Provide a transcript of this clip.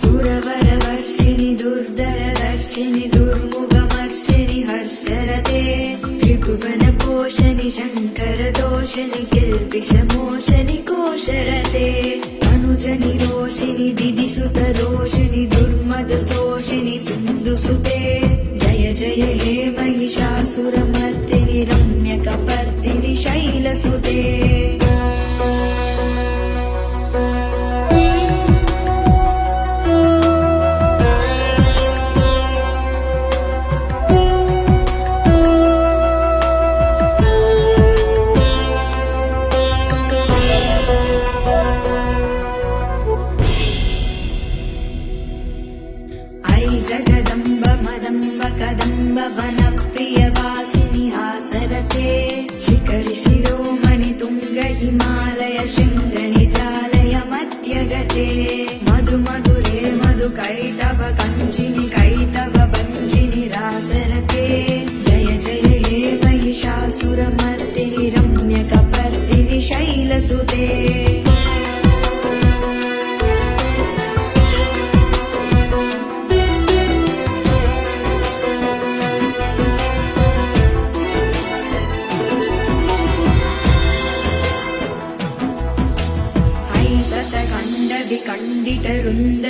सुरवरवर्षिणि दुर्धरदर्शिनि दुर्मुखमर्षिणि हर्षरते त्रिभुवनपोषणि शङ्करदोषिणि किल्बिषमोषणि कोशरते अनुजनि रोषिणि दिदिसुतदोषिणि दुर्मदशोषिणि सिन्धुसुते जय जय हे महिषासुरमर्दिनि रम्यकपर्दिनि शैलसुते जगदम्ब मदम्ब कदम्ब वनप्रियवासिनि हासरते शिखरि शिरोमणि तुंग हिमालय शृङ्गणि जालय मध्यगते मधु मधुरे मधु कैटव कञ्चिनि कैटव भञ्जिनि रासरते जय जय हे महिषासुरमर्दिनि रम्यकपर्दिनि शैलसुते विखण्डितरुन्द